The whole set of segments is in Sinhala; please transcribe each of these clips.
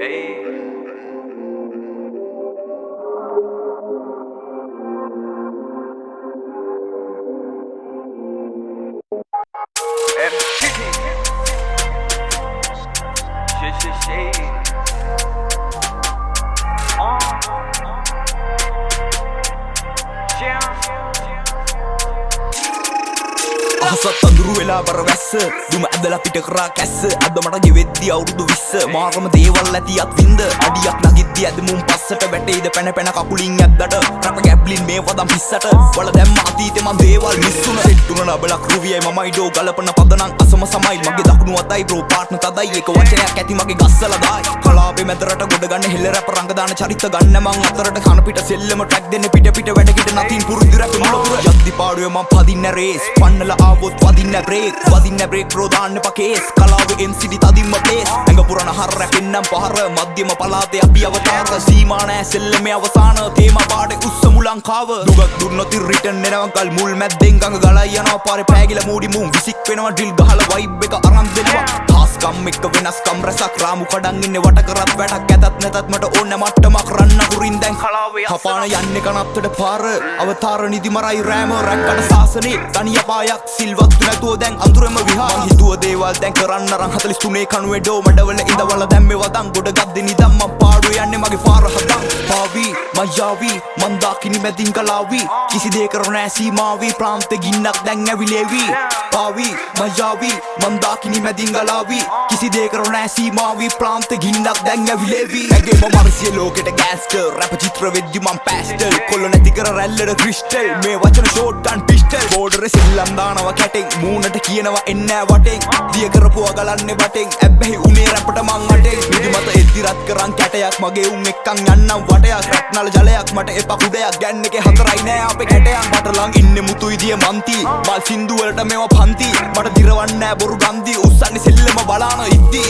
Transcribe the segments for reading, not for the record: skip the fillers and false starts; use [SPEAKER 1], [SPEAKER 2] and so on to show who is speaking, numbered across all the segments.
[SPEAKER 1] Hey. MCD. Shit.
[SPEAKER 2] අහසත් අඳුරු වෙලා බර වැස්ස දුම ඇදලා පිට කරා කැස්ස අද මට ගෙවෙද්දි අවුරුදු 20 මාරම දේවල් ඇතියත් වින්ද අඩියක් නගිද්දි ඇද මුම් පස්සට වැටේද පැන පැන කකුලින් ඇද්දට රැප ගැබ්ලින් මේ වදම් පිස්සට වල දැම්ම අතීතේ මං දේවල් මිස්සුන සෙට්ටුන නබලක් රුවියයි මමයි ඩෝ ගලපන පදනම් අසම සමයි මගේ දකුණු අතයි බ්‍රෝ පාර්ට්නර් තදයි එක වචනයක් ඇති මගේ ගස්සලා දායි කලාවේ මැදරට ගොඩ ගන්න හෙල්ල රැප රංග දාන චරිත ගන්න මං අතරට කන පිට සෙල්ලම ට්‍රැක් දෙන්න පිට වැඩ කිට නතින් පුරුදු රැප මුලපුර යද්දි පාඩුවේ මං පදින්න රේස් පන්නලා වදින්න බ්‍රේක් බ්‍රෝ දාන්න පකේස් කලාවේ MCD තදින්ම ප්ලේස් ඇඟ පුරන හර රැපෙන්නම් පහර මධ්‍යම පලාතේ අපි අවතාර සීමා නෑ සෙල්ලමේ අවසාන තේමා පාඩේ උස්සමු ලංකාව දුගක් දුන්නොත් රිටර්න් එනවා ගල් මුල් මැද්දෙන් ගඟ ගලයි යනවා පාරේ පෑගිලා මූඩි මුම් විසික් වෙනවා ඩ්‍රිල් ගහලා වයිබ් එක අරන් දෙනවා තාස්කම් එක වෙනස්කම් රසක් රාමු කඩන් ඉන්නේ වට කරත් වැටක් ඇතත් නැතත් මට ඕන මට්ටමක් රන්න කුරින් දැන් කලාවේ හපාන යන්නේ කනත්තට පාර අවතාර නිදි මරයි රෑම රැක්කට සාසනේ තනිය පායක් සිල්වත් නැතුව දැන් අඳුරම විහාර මං හිතුව දේවල් දැන් කරන්න රන් 43 කණුවේ ඩෝ මඩවල ඉඳවල දැම්මේ වදන් ගොඩ ගද්දේ නිදම් මං පාඩුවේ යන්නේ මගේ පාර හදන් පාවි මයාවි මන් දාකිනි මැදින් කලාවි කිසි දෙයක නෑ සීමාවි ප්‍රාන්තේ ගින්නක් දැන් ඇවිලේවි පාවි මයාවි මන් දාකිනි මැදින් ගලාවි කිසි දෙයක නෑ සීමාවි ප්‍රාන්තේ ගින්නක් දැන් ඇවිලේවි ඇගේම මරසිය ලෝකෙට ගෑස්ටර් රැප චිත්‍ර වෙද්දි මං පැස්ටල් කොල්ල නැති කර රැල්ලට ක්‍රිස්ටල් මේ වචන ෂෝට් ගන් පිස්ටල් බෝඩරේ සෙල්ලම් දානවා කැටෙන් මූණට කියනවා එන්නෑ වටෙන් දිය කරපුවා ගලන්නේ වටෙන් ඇබ්බැහි උනේ රැපට මං අටෙන් නිදිමත එද්දිරත් කරන් කැටයක් මගේ උන් එක්කන් යන්නම් වටයක් රැක්නල ජලයක් මට එපා කුඩයක් ගෑන් එකේ හතරයි නෑ අපේ කැටයක් මට ලං ඉන්නේ මුතුයි දිය මන්ති මල් සින්දු වලට මේව පන්ති මට දිරවන්නෑ බොරු ගන්දි උස්සන්නේ සෙල්ලම බලාන ඉද්දි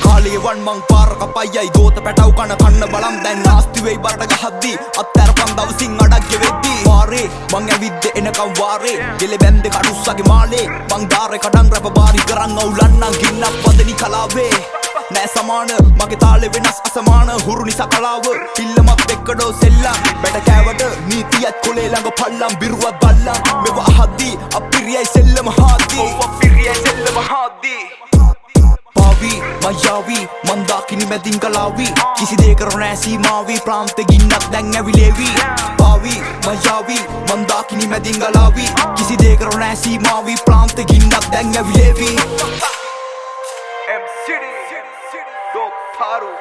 [SPEAKER 2] කාලේ වන් මං පාර කපයියි ගෝත පැටව කන්න බලම් දැන් නාස්ති වෙයි බරට ගහද්දි අත්තරපන් දවසින් අඩක් ගෙවෙද්දි පාරේ මං ඇවිද්ද එනකම් වාරේ ගෙලේ බැන්දේ කඩුස්සගේ මාලේ මං දාරේ කඩන් රැප බාරි කරන් අවුලන්නම් ගින්නක් වදනි කලාවේ නෑ සමාන මගේ තාලේ වෙනස් අසමාන හුරු නිසා කලාව පිල්ලමත් එක්කඩෝ සෙල්ලම් බැට කෑවට නීතියත් කොලේ ළඟ පල්ලම් බිරුවත් බල්ලම් මෙව අහද්දි අපිරියයි සෙල්ලම හාද්දි අපිරියයි සෙල්ලම හාද්දි පාවි මයාවි මන් දාකිනි මැදින් කලාවි කිසි දෙයක නෑ සීමාවි ප්‍රාන්තේ ගින්නක් දැන් ඇවිලේවි පාවි මයාවි මන් දාකිනි මැදින් ගලාවි කිසි දෙයක නෑ සීමාවි ප්‍රාන්තේ ගින්නක් දැන් ඇවිලේවි
[SPEAKER 1] MCD Doktaru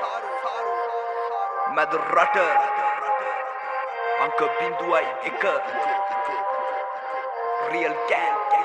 [SPEAKER 1] Madrata Angka binduai eka Real gang